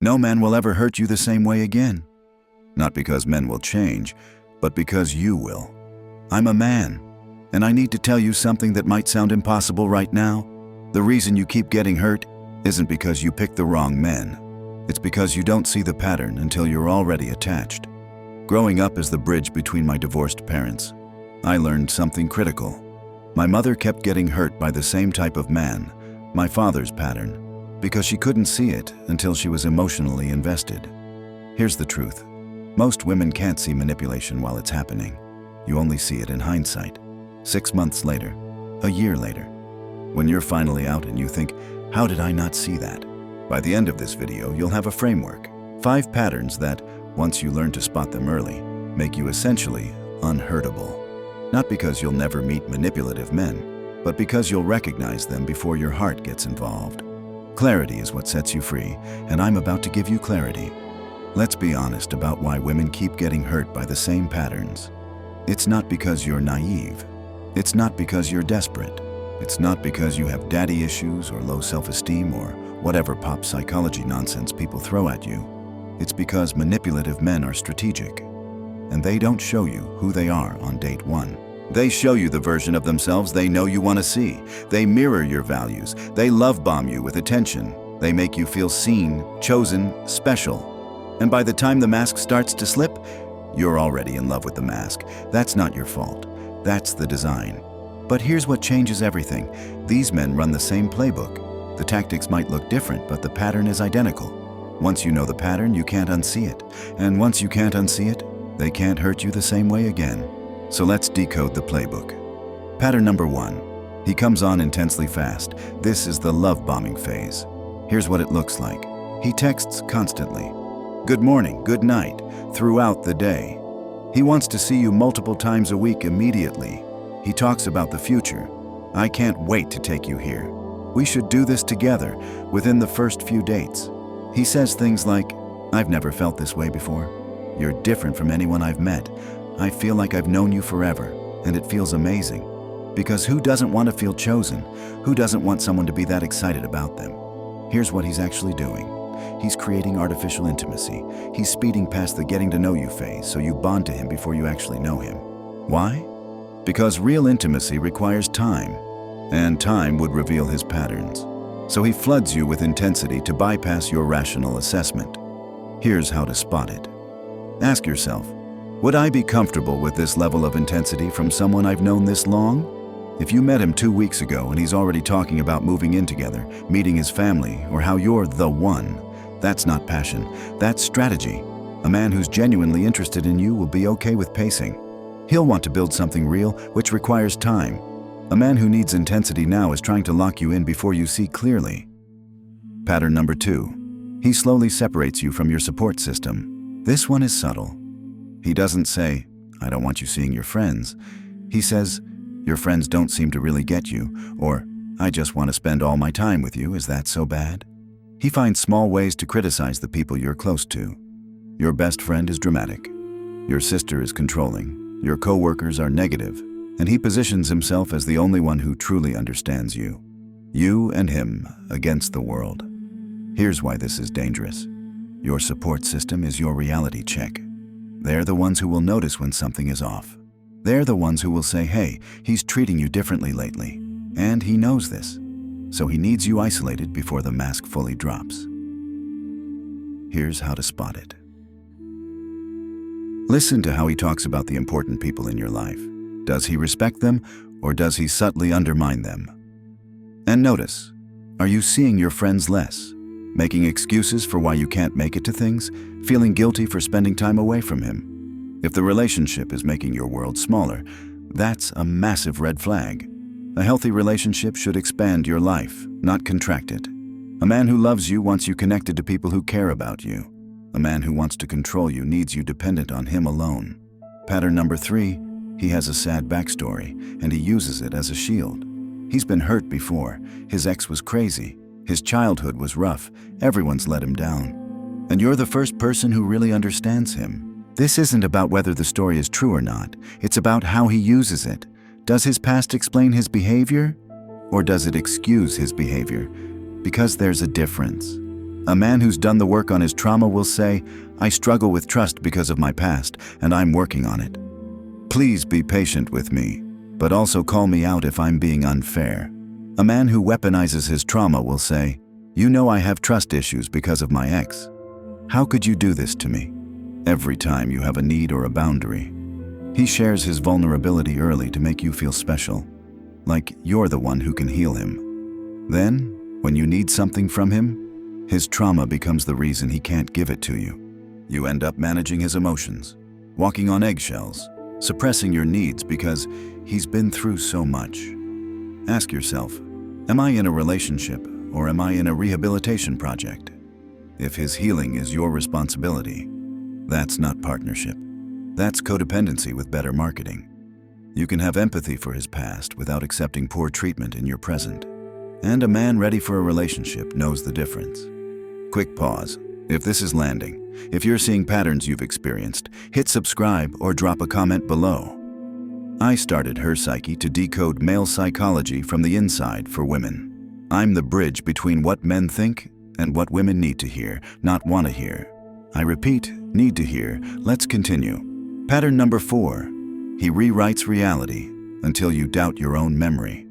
No man will ever hurt you the same way again. Not because men will change, but because you will. I'm a man, and I need to tell you something that might sound impossible right now. The reason you keep getting hurt isn't because you picked the wrong men. It's because you don't see the pattern until you're already attached. Growing up as the bridge between my divorced parents, I learned something critical. My mother kept getting hurt by the same type of man, my father's pattern, because she couldn't see it until she was emotionally invested. Here's the truth. Most women can't see manipulation while it's happening. You only see it in hindsight. 6 months later, a year later, when you're finally out and you think, how did I not see that? By the end of this video, you'll have a framework. 5 patterns that, once you learn to spot them early, make you essentially unhurtable. Not because you'll never meet manipulative men, but because you'll recognize them before your heart gets involved. Clarity is what sets you free, and I'm about to give you clarity. Let's be honest about why women keep getting hurt by the same patterns. It's not because you're naive. It's not because you're desperate. It's not because you have daddy issues or low self-esteem or whatever pop psychology nonsense people throw at you. It's because manipulative men are strategic, and they don't show you who they are on date 1. They show you the version of themselves they know you want to see. They mirror your values. They love bomb you with attention. They make you feel seen, chosen, special. And by the time the mask starts to slip, you're already in love with the mask. That's not your fault. That's the design. But here's what changes everything. These men run the same playbook. The tactics might look different, but the pattern is identical. Once you know the pattern, you can't unsee it. And once you can't unsee it, they can't hurt you the same way again. So let's decode the playbook. Pattern number 1. He comes on intensely fast. This is the love bombing phase. Here's what it looks like. He texts constantly. Good morning, good night, throughout the day. He wants to see you multiple times a week immediately. He talks about the future. I can't wait to take you here. We should do this together within the first few dates. He says things like, I've never felt this way before. You're different from anyone I've met. I feel like I've known you forever, and it feels amazing. Because who doesn't want to feel chosen? Who doesn't want someone to be that excited about them? Here's what he's actually doing. He's creating artificial intimacy. He's speeding past the getting to know you phase so you bond to him before you actually know him. Why? Because real intimacy requires time, and time would reveal his patterns. So he floods you with intensity to bypass your rational assessment. Here's how to spot it. Ask yourself, would I be comfortable with this level of intensity from someone I've known this long? If you met him 2 weeks ago and he's already talking about moving in together, meeting his family, or how you're the one, that's not passion, that's strategy. A man who's genuinely interested in you will be okay with pacing. He'll want to build something real, which requires time. A man who needs intensity now is trying to lock you in before you see clearly. Pattern number 2. He slowly separates you from your support system. This one is subtle. He doesn't say, I don't want you seeing your friends. He says, your friends don't seem to really get you, or I just want to spend all my time with you, is that so bad? He finds small ways to criticize the people you're close to. Your best friend is dramatic. Your sister is controlling. Your coworkers are negative. And he positions himself as the only one who truly understands you. You and him against the world. Here's why this is dangerous. Your support system is your reality check. They're the ones who will notice when something is off. They're the ones who will say, hey, he's treating you differently lately. And he knows this. So he needs you isolated before the mask fully drops. Here's how to spot it. Listen to how he talks about the important people in your life. Does he respect them, or does he subtly undermine them? And notice, are you seeing your friends less? Making excuses for why you can't make it to things? Feeling guilty for spending time away from him? If the relationship is making your world smaller, that's a massive red flag. A healthy relationship should expand your life, not contract it. A man who loves you wants you connected to people who care about you. A man who wants to control you needs you dependent on him alone. Pattern number 3, he has a sad backstory, and he uses it as a shield. He's been hurt before. His ex was crazy. His childhood was rough. Everyone's let him down. And you're the first person who really understands him. This isn't about whether the story is true or not. It's about how he uses it. Does his past explain his behavior? Or does it excuse his behavior? Because there's a difference. A man who's done the work on his trauma will say, "I struggle with trust because of my past, and I'm working on it. Please be patient with me, but also call me out if I'm being unfair." A man who weaponizes his trauma will say, "You know I have trust issues because of my ex. How could you do this to me?" Every time you have a need or a boundary. He shares his vulnerability early to make you feel special, like you're the one who can heal him. Then, when you need something from him, his trauma becomes the reason he can't give it to you. You end up managing his emotions, walking on eggshells, suppressing your needs because he's been through so much. Ask yourself, am I in a relationship or am I in a rehabilitation project? If his healing is your responsibility, that's not partnership. That's codependency with better marketing. You can have empathy for his past without accepting poor treatment in your present. And a man ready for a relationship knows the difference. Quick pause. If this is landing, if you're seeing patterns you've experienced, hit subscribe or drop a comment below. I started HerPsyche to decode male psychology from the inside for women. I'm the bridge between what men think and what women need to hear, not want to hear. I repeat, need to hear. Let's continue. Pattern number 4. He rewrites reality until you doubt your own memory.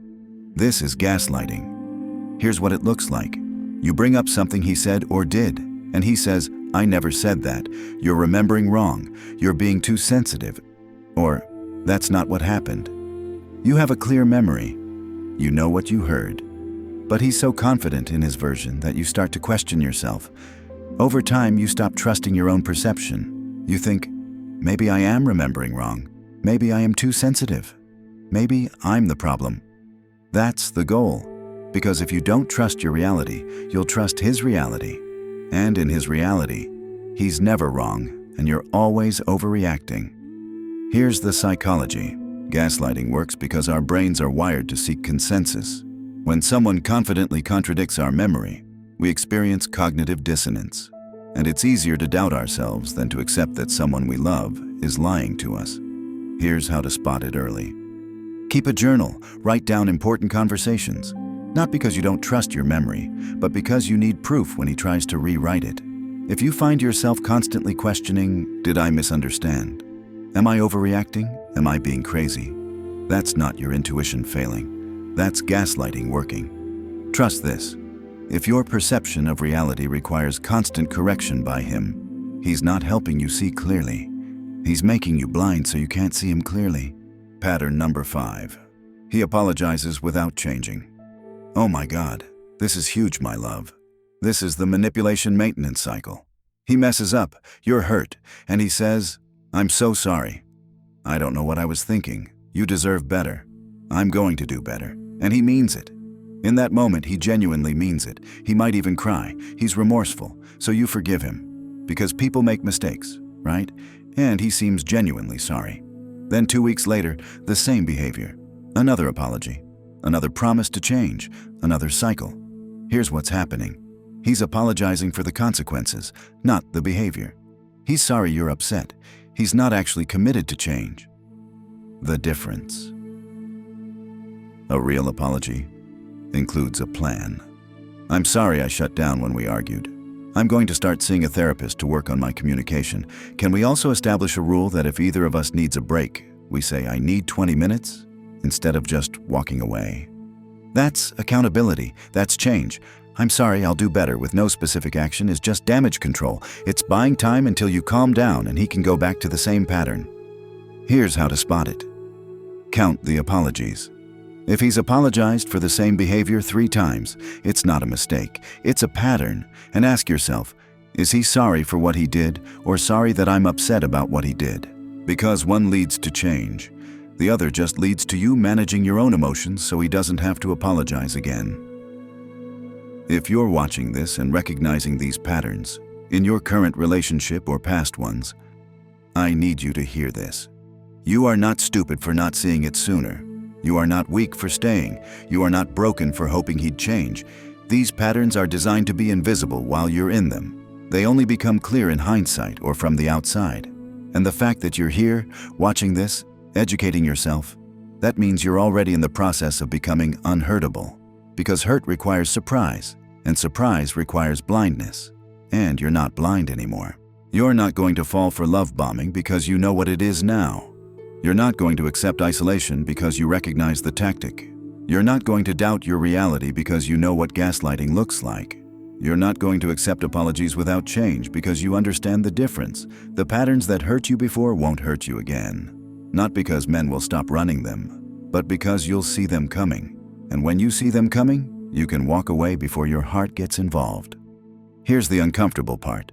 This is gaslighting. Here's what it looks like. You bring up something he said or did, and he says, "I never said that. You're remembering wrong. You're being too sensitive." Or, "That's not what happened." You have a clear memory. You know what you heard. But he's so confident in his version that you start to question yourself. Over time, you stop trusting your own perception. You think, maybe I am remembering wrong. Maybe I am too sensitive. Maybe I'm the problem. That's the goal. Because if you don't trust your reality, you'll trust his reality. And in his reality, he's never wrong, and you're always overreacting. Here's the psychology. Gaslighting works because our brains are wired to seek consensus. When someone confidently contradicts our memory, we experience cognitive dissonance. And it's easier to doubt ourselves than to accept that someone we love is lying to us. Here's how to spot it early. Keep a journal. Write down important conversations. Not because you don't trust your memory, but because you need proof when he tries to rewrite it. If you find yourself constantly questioning, did I misunderstand? Am I overreacting? Am I being crazy? That's not your intuition failing. That's gaslighting working. Trust this. If your perception of reality requires constant correction by him, he's not helping you see clearly. He's making you blind so you can't see him clearly. Pattern number 5. He apologizes without changing. Oh my God, this is huge, my love. This is the manipulation maintenance cycle. He messes up, you're hurt, and he says, "I'm so sorry. I don't know what I was thinking. You deserve better. I'm going to do better." And he means it. In that moment, he genuinely means it. He might even cry. He's remorseful, so you forgive him. Because people make mistakes, right? And he seems genuinely sorry. Then 2 weeks later, the same behavior. Another apology. Another promise to change. Another cycle. Here's what's happening. He's apologizing for the consequences, not the behavior. He's sorry you're upset. He's not actually committed to change. The difference. A real apology includes a plan. "I'm sorry I shut down when we argued. I'm going to start seeing a therapist to work on my communication. Can we also establish a rule that if either of us needs a break, we say, 'I need 20 minutes,' instead of just walking away?" That's accountability. That's change. "I'm sorry, I'll do better," with no specific action is just damage control. It's buying time until you calm down and he can go back to the same pattern. Here's how to spot it. Count the apologies. If he's apologized for the same behavior 3 times, it's not a mistake. It's a pattern. And ask yourself, is he sorry for what he did or sorry that I'm upset about what he did? Because one leads to change. The other just leads to you managing your own emotions so he doesn't have to apologize again. If you're watching this and recognizing these patterns, in your current relationship or past ones, I need you to hear this. You are not stupid for not seeing it sooner. You are not weak for staying. You are not broken for hoping he'd change. These patterns are designed to be invisible while you're in them. They only become clear in hindsight or from the outside. And the fact that you're here, watching this, educating yourself, that means you're already in the process of becoming unhurtable. Because hurt requires surprise, And surprise requires blindness. And you're not blind anymore. You're not going to fall for love bombing because you know what it is now. You're not going to accept isolation because you recognize the tactic. You're not going to doubt your reality because you know what gaslighting looks like. You're not going to accept apologies without change because you understand the difference. The patterns that hurt you before won't hurt you again. Not because men will stop running them, but because you'll see them coming. And when you see them coming, you can walk away before your heart gets involved. Here's the uncomfortable part.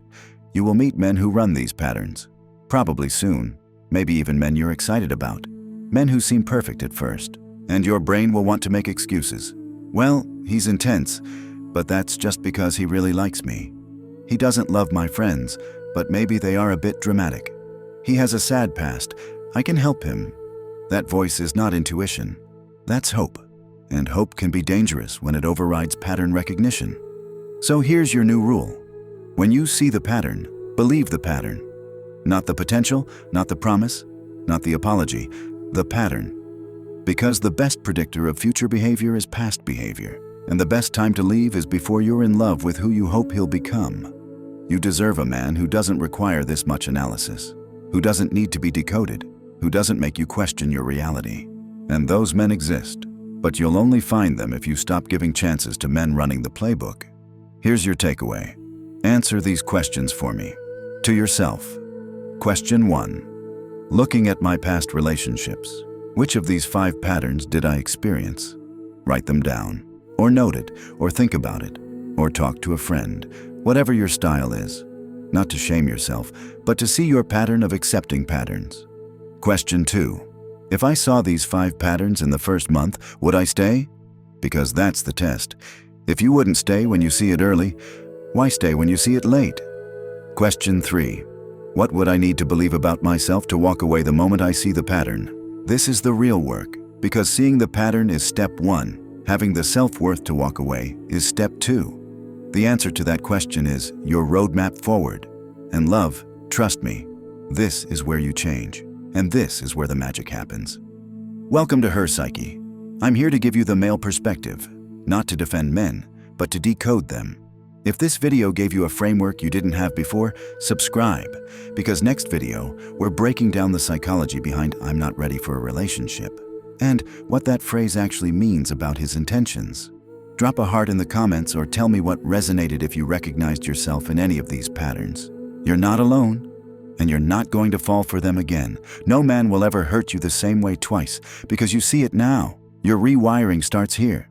You will meet men who run these patterns. Probably soon. Maybe even men you're excited about. Men who seem perfect at first. And your brain will want to make excuses. Well, he's intense, but that's just because he really likes me. He doesn't love my friends, but maybe they are a bit dramatic. He has a sad past. I can help him. That voice is not intuition. That's hope. And hope can be dangerous when it overrides pattern recognition. So here's your new rule. When you see the pattern, believe the pattern. Not the potential, not the promise, not the apology, the pattern. Because the best predictor of future behavior is past behavior, and the best time to leave is before you're in love with who you hope he'll become. You deserve a man who doesn't require this much analysis, who doesn't need to be decoded, who doesn't make you question your reality. And those men exist, but you'll only find them if you stop giving chances to men running the playbook. Here's your takeaway. Answer these questions for me. To yourself. Question 1. Looking at my past relationships, which of these 5 patterns did I experience? Write them down, or note it, or think about it, or talk to a friend, whatever your style is. Not to shame yourself, but to see your pattern of accepting patterns. Question 2. If I saw these 5 patterns in the first month, would I stay? Because that's the test. If you wouldn't stay when you see it early, why stay when you see it late? Question 3. What would I need to believe about myself to walk away the moment I see the pattern? This is the real work, because seeing the pattern is step 1. Having the self-worth to walk away is step 2. The answer to that question is your roadmap forward. And love, trust me, this is where you change. And this is where the magic happens. Welcome to HerPsyche. I'm here to give you the male perspective, not to defend men, but to decode them. If this video gave you a framework you didn't have before, subscribe, because next video, we're breaking down the psychology behind "I'm not ready for a relationship" and what that phrase actually means about his intentions. Drop a heart in the comments or tell me what resonated if you recognized yourself in any of these patterns. You're not alone, and you're not going to fall for them again. No man will ever hurt you the same way twice, because you see it now. Your rewiring starts here.